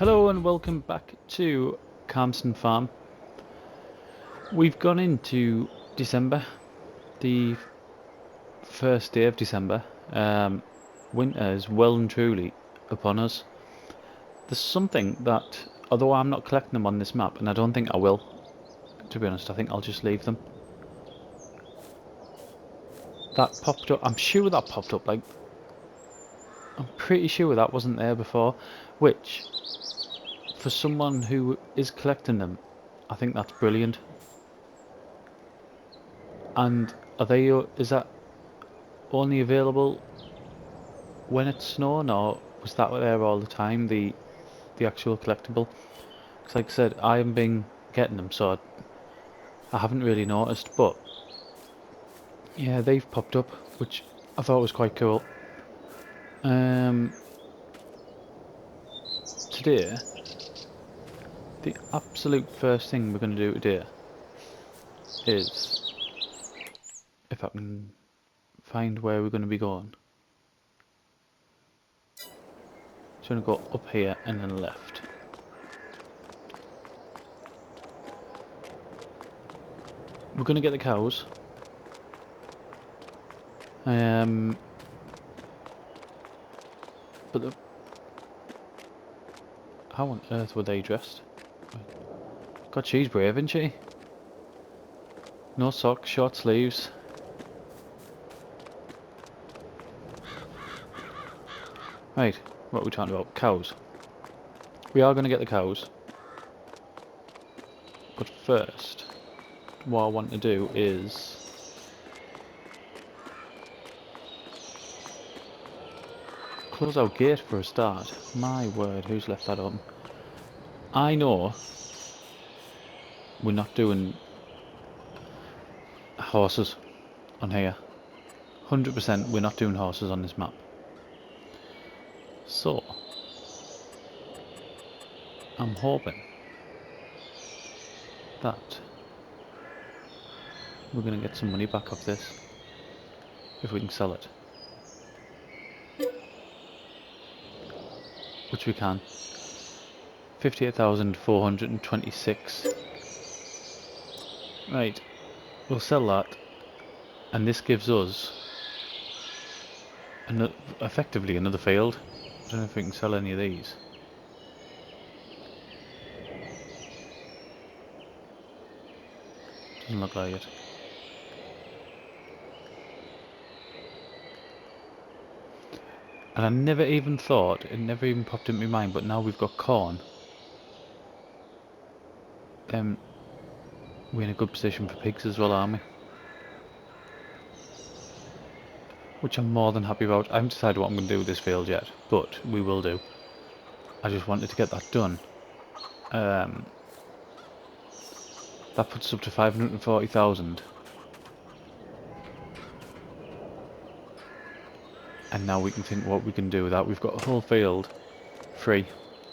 Hello and welcome back to Calmsden Farm. We've gone into December, the first day of December. Winter is well and truly upon us. There's something that, although I'm not collecting them on this map, and I don't think I will, to be honest, I think I'll just leave them. That popped up, I'm sure that popped up, I'm pretty sure that wasn't there before, which, for someone who is collecting them, I think that's brilliant. And is that only available when it's snowing, or was that there all the time, the actual collectible? Because like I said, I haven't been getting them, so I haven't really noticed, but yeah, they've popped up, which I thought was quite cool. Today, the absolute first thing we're going to do today is, if I can find where we're going to be going, it's going to go up here and then left. We're going to get the cows. But how on earth were they dressed? God, she's brave, isn't she? No socks, short sleeves. Right, what are we talking about? Cows. We are going to get the cows. But first, what I want to do is close our gate for a start. My word, who's left that open? I know we're not doing horses on here. 100% we're not doing horses on this map. So, I'm hoping that we're going to get some money back off this, if we can sell it. Which we can. 58,426. Right, we'll sell that, and this gives us effectively another field. I don't know if we can sell any of these. Doesn't look like it. And I never even thought, it never even popped into my mind, but now we've got corn. We're in a good position for pigs as well, aren't we? Which I'm more than happy about. I haven't decided what I'm going to do with this field yet, but we will do. I just wanted to get that done. That puts us up to 540,000. And now we can think what we can do with that. We've got a whole field free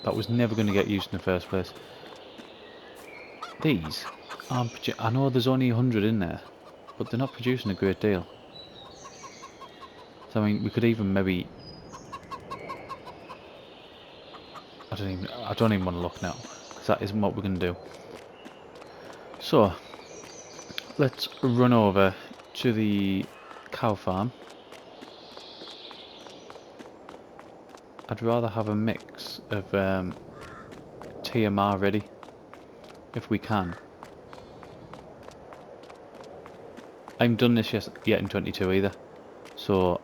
that was never going to get used in the first place. These aren't I know there's only 100 in there, but they're not producing a great deal. So I mean, we could even maybe, I don't even want to look now, because that isn't what we're going to do. So let's run over to the cow farm. I'd rather have a mix of TMR ready, if we can. I haven't done this yet in 22 either, so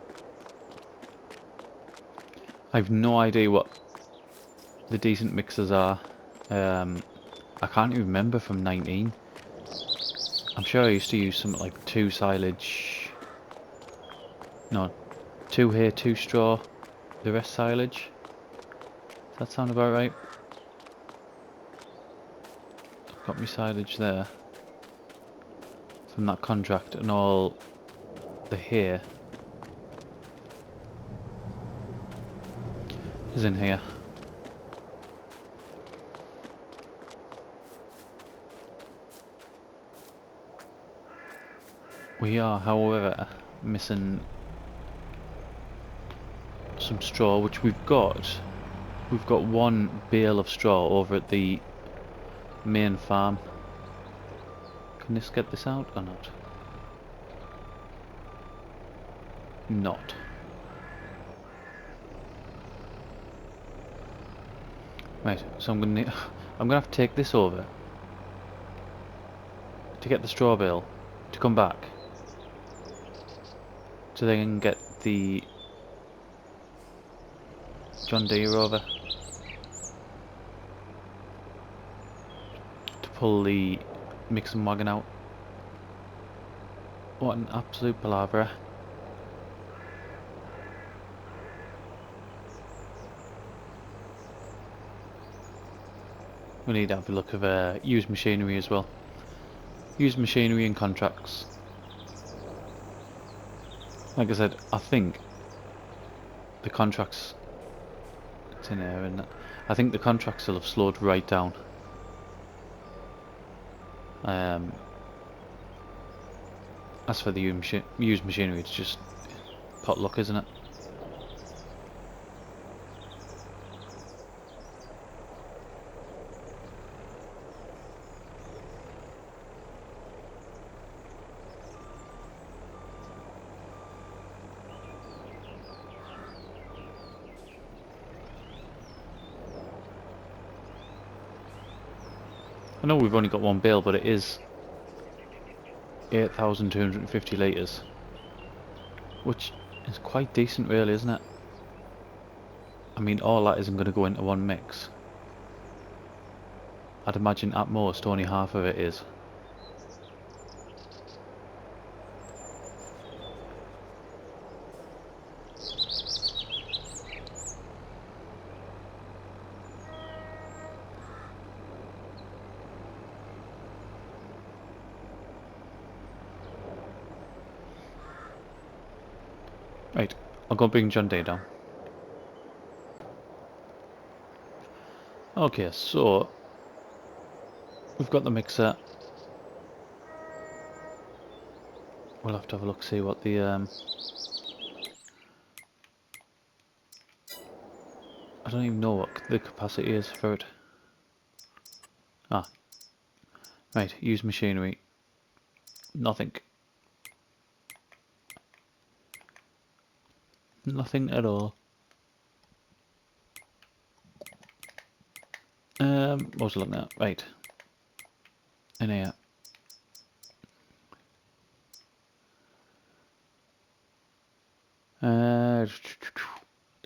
I've no idea what the decent mixers are. I can't even remember from 19. I'm sure I used to use something like 2 silage, no, 2 hay, 2 straw, the rest silage. Does that sound about right? I've got my silage there from that contract, and all the hay is in here. We are, however, missing some straw, which we've got we've got one bale of straw over at the main farm. Can this get this out or not? Not. Right, so I'm gonna have to take this over to get the straw bale to come back, so they can get the John Deere over to pull the mixing wagon out. What an absolute palaver. We need to have a look at used machinery as well. Used machinery and contracts. Like I said, I think the contracts... It's in here, isn't it? I think the contracts will have slowed right down. As for the used machinery, it's just pot luck, isn't it? I know we've only got one bale, but it is 8,250 litres, which is quite decent really, isn't it? I mean, all that isn't going to go into one mix. I'd imagine at most only half of it is. Right, I'll go bring John Deere down. Okay, so we've got the mixer. We'll have to have a look, see what the I don't even know what the capacity is for it. Ah, right, use machinery. Nothing. Nothing at all. What was I looking at? Right. In here.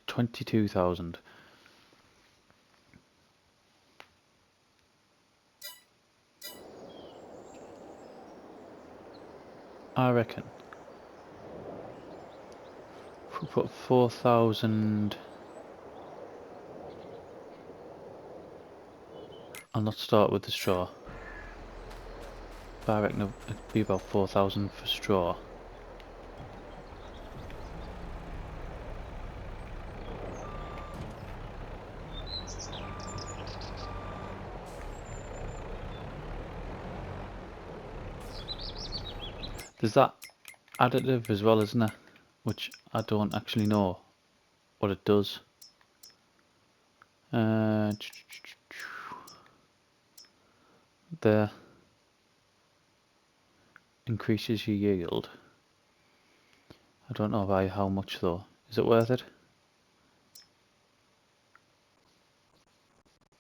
22,000. I reckon. If we put 4,000. I'll not start with the straw. But I reckon it'd be about 4,000 for straw. There's that additive as well, isn't there? Which I don't actually know what it does. There. Increases your yield. I don't know by how much though. Is it worth it?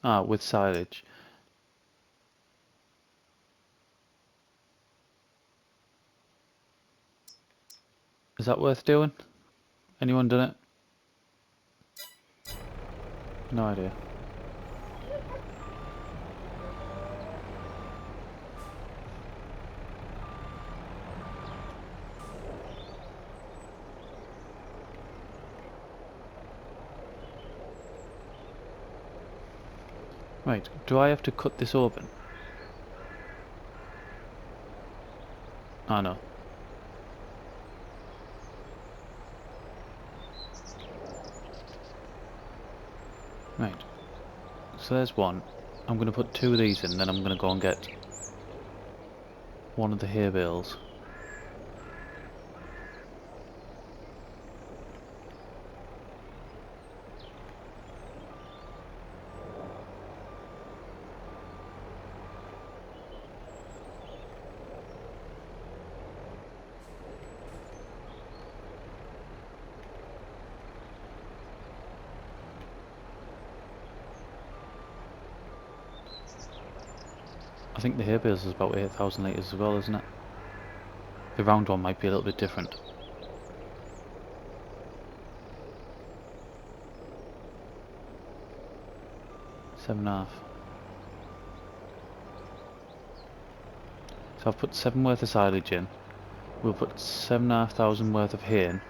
Ah, with silage. Is that worth doing? Anyone done it? No idea. Right, do I have to cut this open? Ah, no. Right. So there's one. I'm going to put 2 of these in, then I'm going to go and get one of the hay bales. I think the hay bales is about 8,000 litres as well, isn't it? The round one might be a little bit different. Seven and a half. So I've put 7 worth of silage in. We'll put 7,500 worth of hay in.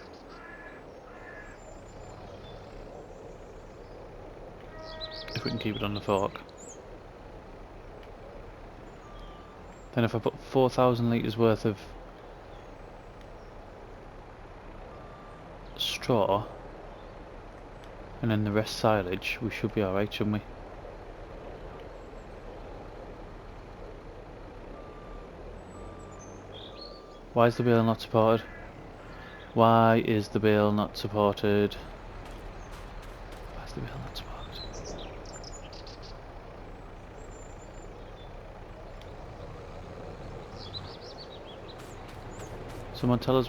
If we can keep it on the fork. Then if I put 4,000 litres worth of straw and then the rest silage, we should be alright, shouldn't we? Why is the bale not supported? Why is the bale not supported? Why is the bale not supported? Someone tell us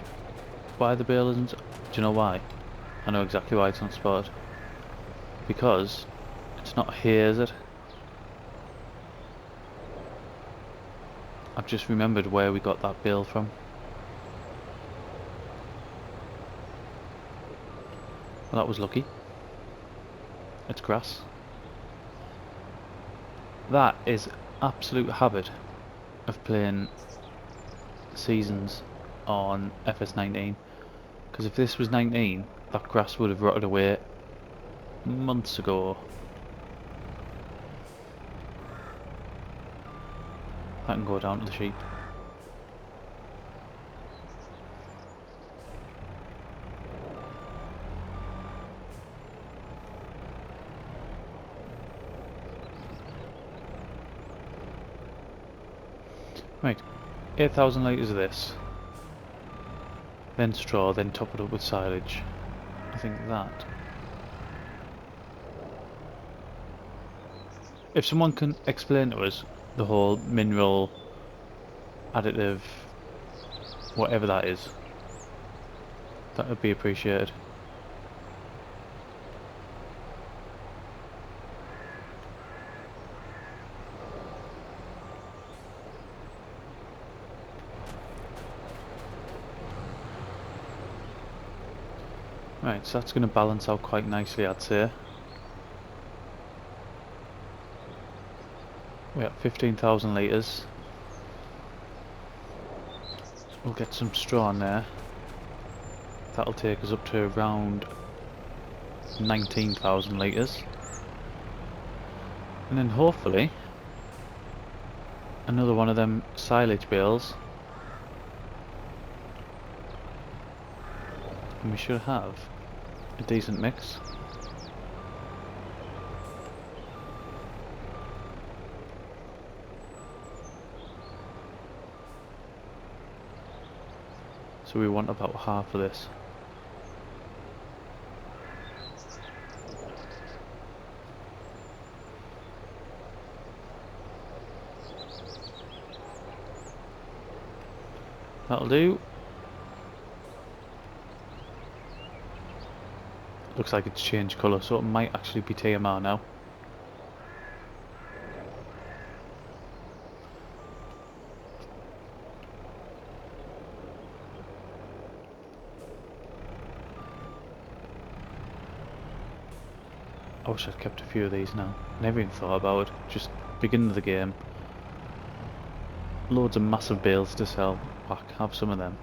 why the bale isn't... Do you know why? I know exactly why it's not supported. Because it's not here, is it? I've just remembered where we got that bale from. Well, that was lucky. It's grass. That is absolute habit of playing seasons on FS19. Because if this was 19, that grass would have rotted away months ago. That can go down to the sheep. Right, 8,000 litres of this, then straw, then top it up with silage. I think that. If someone can explain to us the whole mineral additive, whatever that is, that would be appreciated. Right, so that's going to balance out quite nicely, I'd say. We're at 15,000 litres. We'll get some straw in there. That'll take us up to around 19,000 litres. And then hopefully another one of them silage bales. And we should have a decent mix. So we want about half of this. That'll do. Looks like it's changed colour, so it might actually be TMR now. I wish I'd kept a few of these now. Never even thought about it. Just beginning of the game. Loads of massive bales to sell. Whack, have some of them.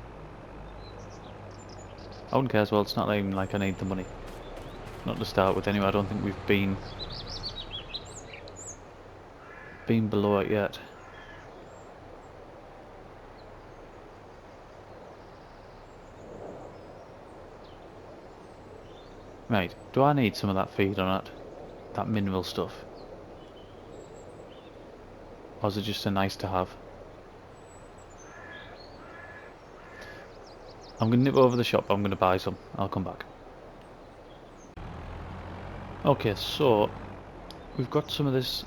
I wouldn't care as well, it's not even like I need the money. Not to start with anyway, I don't think we've been below it yet. Right, do I need some of that feed on it? That mineral stuff? Or is it just a nice to have? I'm going to nip over the shop, I'm going to buy some. I'll come back. Okay, so we've got some of this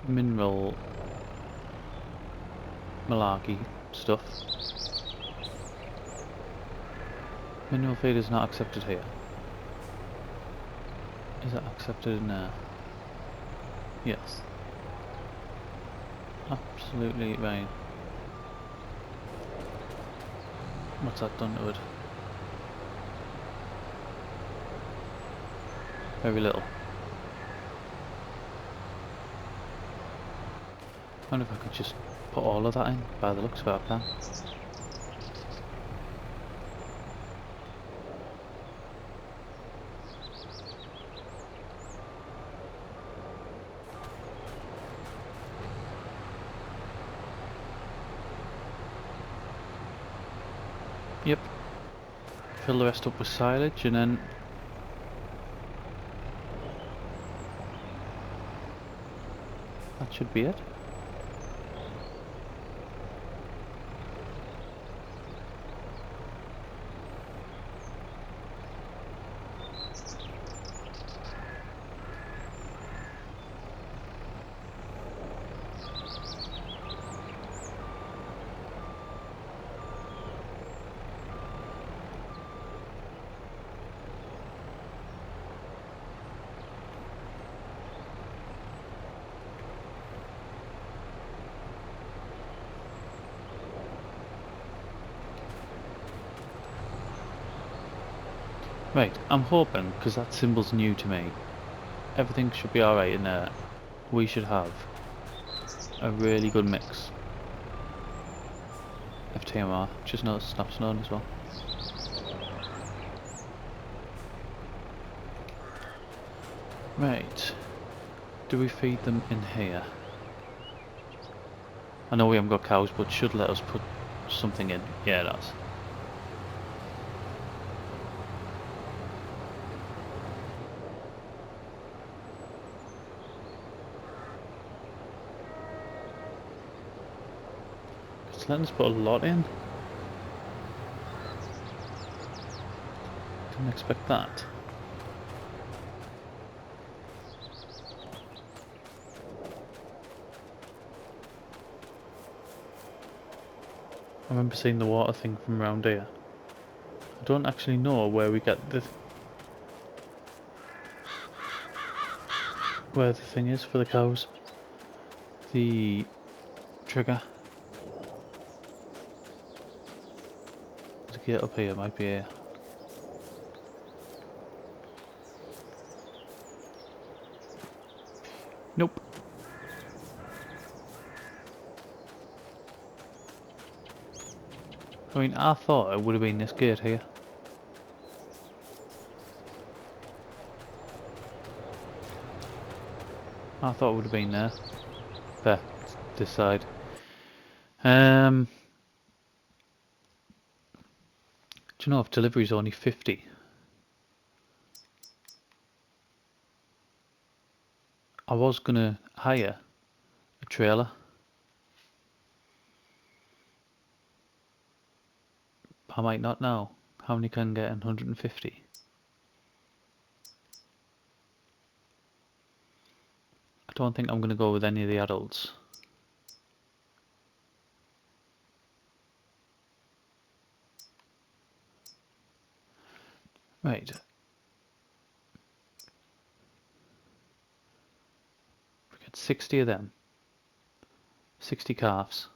mineral malarkey stuff. Mineral feed is not accepted here. Is that accepted in there? Yes. Absolutely right. What's that done to it? Very little. I wonder if I could just put all of that in, by the looks of it I can. Yep. Fill the rest up with silage and then that should be it. Right, I'm hoping, because that symbol's new to me, everything should be alright in there. We should have a really good mix of TMR. Just noticed snap snowing as well. Right, do we feed them in here? I know we haven't got cows, but should let us put something in. Yeah, it does. It's letting us put a lot in. Didn't expect that. I remember seeing the water thing from around here. I don't actually know where we get where the thing is for the cows. The trigger. There's a gate up here, it might be here. Nope. I mean, I thought it would have been this gate here. I thought it would have been there. There, this side. Do you know if delivery is only 50? I was gonna hire a trailer. I might not now. How many can get in 150? I don't think I'm gonna go with any of the adults. Right. We get 60 of them. 60 calves.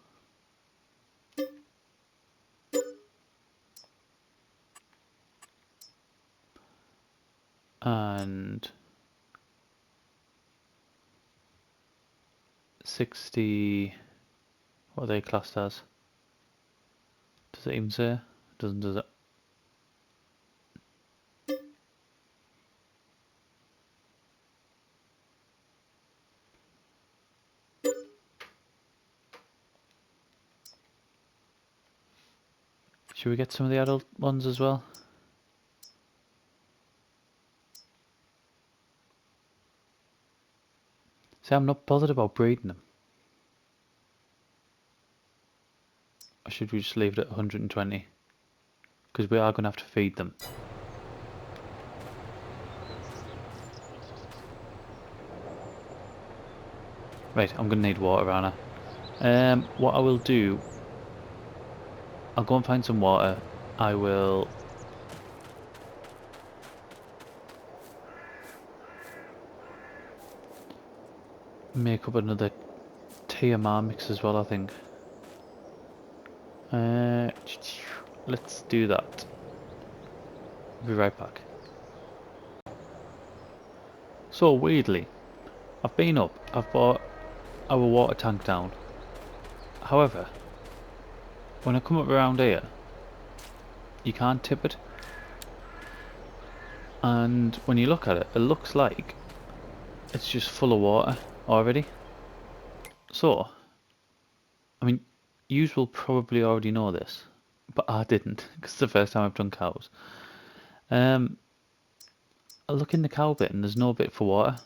And 60, what are they classed as? Does it even say? It doesn't, does it? Should we get some of the adult ones as well? See, I'm not bothered about breeding them. Or should we just leave it at 120? Because we are going to have to feed them. Right, I'm going to need water, Anna. What I will do, I'll go and find some water. I will make up another TMR mix as well, I think. Let's do that. Be right back. So weirdly, I've been up, I've brought our water tank down. However, when I come up around here, you can't tip it. And when you look at it, it looks like it's just full of water already. So, I mean, yous will probably already know this, but I didn't, because it's the first time I've done cows. I look in the cow bit and there's no bit for water.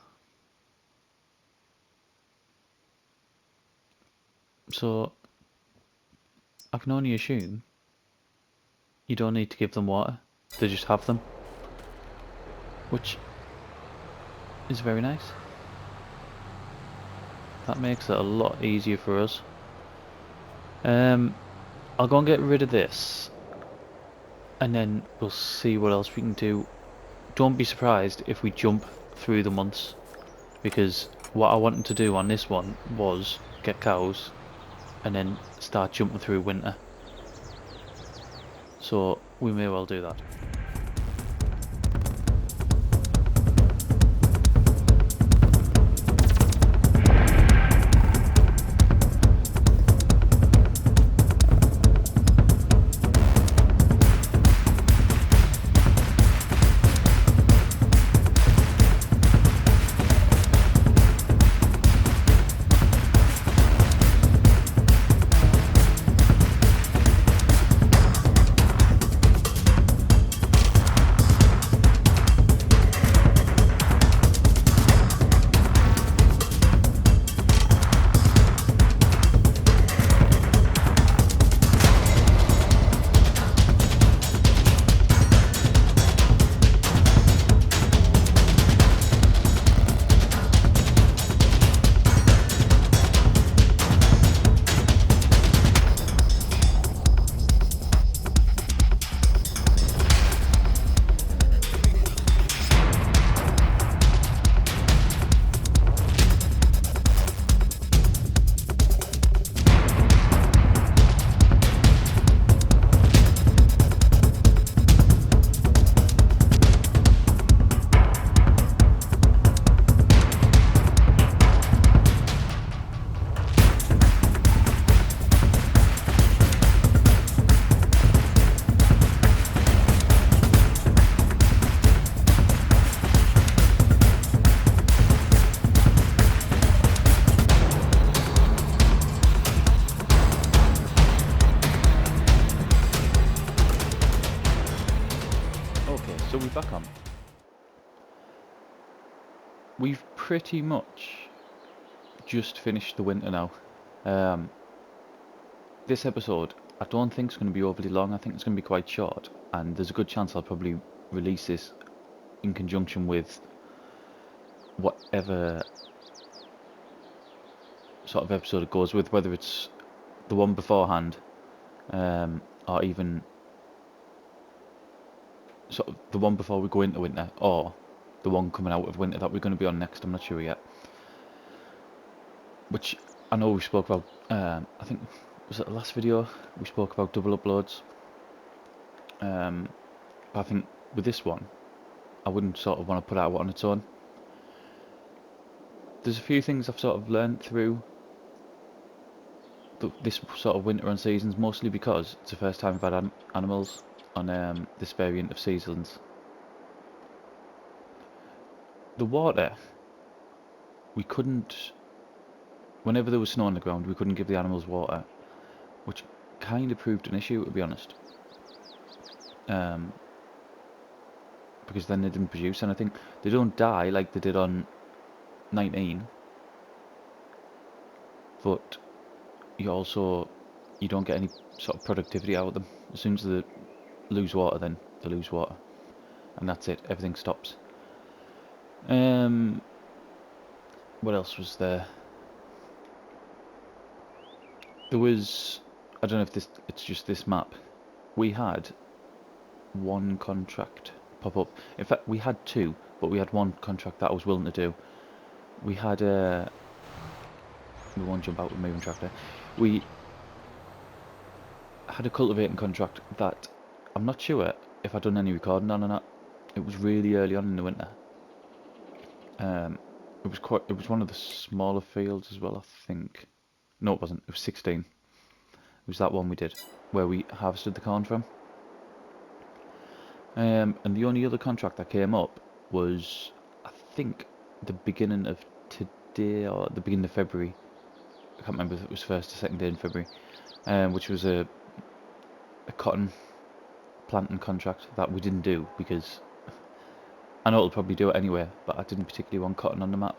So, I can only assume you don't need to give them water, they just have them. Which is very nice. That makes it a lot easier for us. I'll go and get rid of this, and then we'll see what else we can do. Don't be surprised if we jump through the months, because what I wanted to do on this one was get cows and then start jumping through winter. So we may well do that. So we're back on. We've pretty much just finished the winter now. This episode I don't think it's going to be overly long. I think it's going to be quite short, and there's a good chance I'll probably release this in conjunction with whatever sort of episode it goes with, whether it's the one beforehand or even sort of the one before we go into winter, or the one coming out of winter that we're going to be on next. I'm not sure yet. Which I know we spoke about, I think, was it the last video? We spoke about double uploads. But I think with this one, I wouldn't sort of want to put it out on its own. There's a few things I've sort of learned through this sort of winter on seasons, mostly because it's the first time I've had animals on this variant of seasons. The water, we couldn't, whenever there was snow on the ground, we couldn't give the animals water, which kind of proved an issue, to be honest. Because then they didn't produce anything. They don't die like they did on 19, but you don't get any sort of productivity out of them. As soon as they lose water, then they lose water, and that's it. Everything stops. What else was there? There was, I don't know if it's just this map. We had one contract pop up. In fact, we had two, but we had one contract that I was willing to do. We had We won't jump out with a moving tractor. We had a cultivating contract that I'm not sure if I'd done any recording on or not. It was really early on in the winter. It was one of the smaller fields as well, I think. No, it wasn't. It was 16. It was that one we did, where we harvested the corn from. And the only other contract that came up was, I think, the beginning of today or the beginning of February. I can't remember if it was first or second day in February, which was a cotton planting contract that we didn't do because I know it'll probably do it anyway, but I didn't particularly want cotton on the map.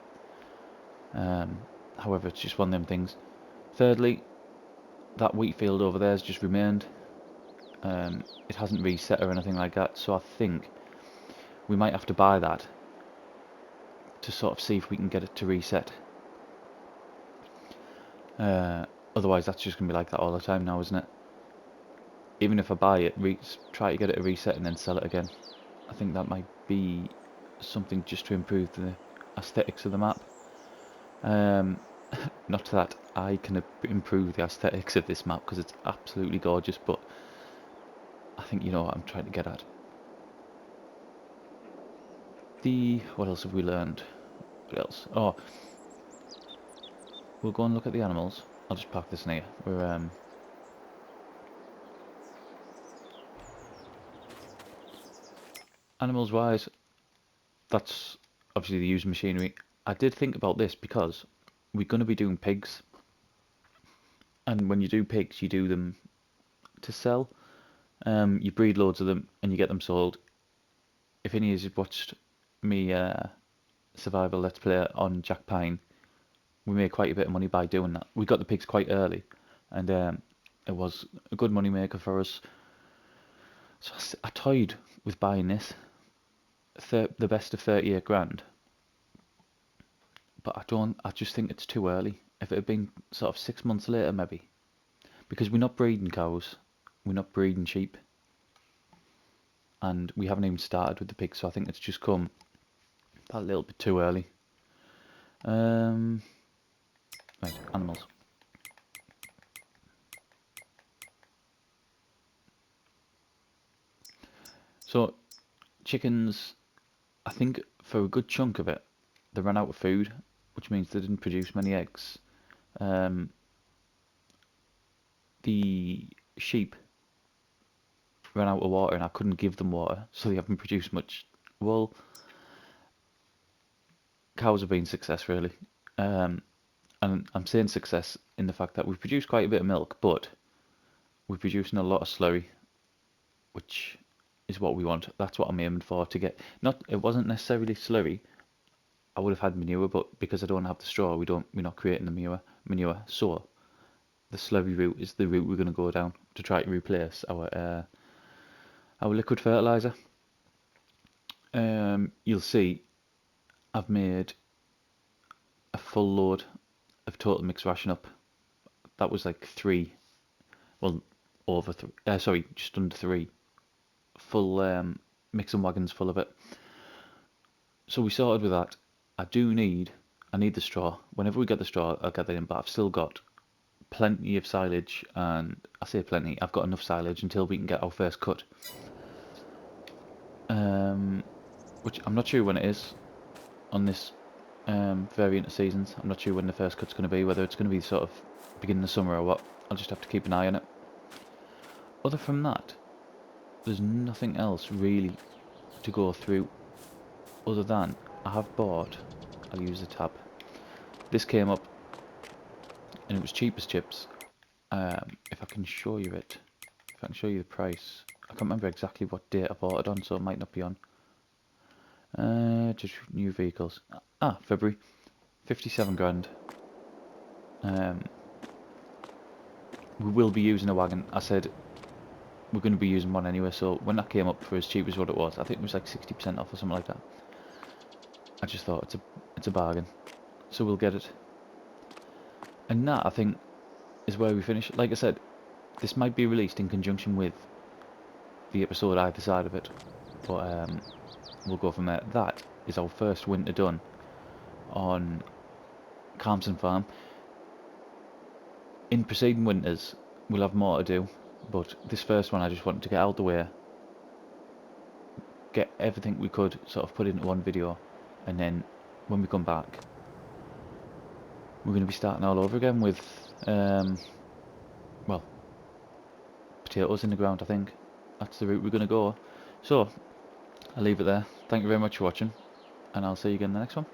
However, it's just one of them things. Thirdly, that wheat field over there has just remained. It hasn't reset or anything like that, so I think we might have to buy that to sort of see if we can get it to reset. Otherwise that's just going to be like that all the time now, isn't it? Even if I buy it, try to get it to reset and then sell it again. I think that might be something just to improve the aesthetics of the map. Not that I can improve the aesthetics of this map because it's absolutely gorgeous, but I think you know what I'm trying to get at. What else have we learned? What else? Oh, we'll go and look at the animals. I'll just park this near. We're animals wise, that's obviously the used machinery. I did think about this because we're going to be doing pigs, and when you do pigs, you do them to sell. You breed loads of them and you get them sold. If any of you have watched me survival let's play on Jack Pine, we made quite a bit of money by doing that. We got the pigs quite early, and it was a good money maker for us. So I toyed with buying this, the best of 38 grand. But I just think it's too early. If it had been sort of 6 months later maybe. Because we're not breeding cows, we're not breeding sheep. And we haven't even started with the pigs, so I think it's just come that little bit too early. Right, animals. So, chickens, I think for a good chunk of it, they ran out of food, which means they didn't produce many eggs. The sheep ran out of water and I couldn't give them water, so they haven't produced much wool. Cows have been success really. And I'm saying success in the fact that we've produced quite a bit of milk, but we're producing a lot of slurry, which is what we want. That's what I'm aiming for to get. It wasn't necessarily slurry. I would have had manure, but because I don't have the straw, we're not creating the manure. So the slurry route is the route we're going to go down to try to replace our liquid fertilizer. You'll see I've made a full load of total mixed ration up. That was like 3, well, over 3, sorry, just under 3 full mixing wagons full of it. So we started with that. I need the straw. Whenever we get the straw, I'll get that in, but I've still got plenty of silage, and I say plenty, I've got enough silage until we can get our first cut. Which I'm not sure when it is on this variant of seasons. I'm not sure when the first cut's going to be, whether it's going to be sort of beginning of summer or what. I'll just have to keep an eye on it. Other from that, there's nothing else really to go through other than I have bought, I'll use the tab, this came up and it was cheap as chips. If I can show you it, if I can show you the price, I can't remember exactly what date I bought it on, so it might not be on. Just new vehicles. February, 57 grand. We will be using a wagon. I said we're going to be using one anyway, so when that came up for as cheap as what it was, I think it was like 60% off or something like that. I just thought it's a bargain, so we'll get it. And that, I think, is where we finish. Like I said, this might be released in conjunction with the episode either side of it, but we'll go from there. That is our first winter done on Calmsden Farm. in preceding winters we'll have more to do, but this first one I just wanted to get out the way, get everything we could sort of put into one video, and then when we come back we're going to be starting all over again with well, potatoes in the ground. I think that's the route we're going to go. So I'll leave it there. Thank you very much for watching, and I'll see you again in the next one.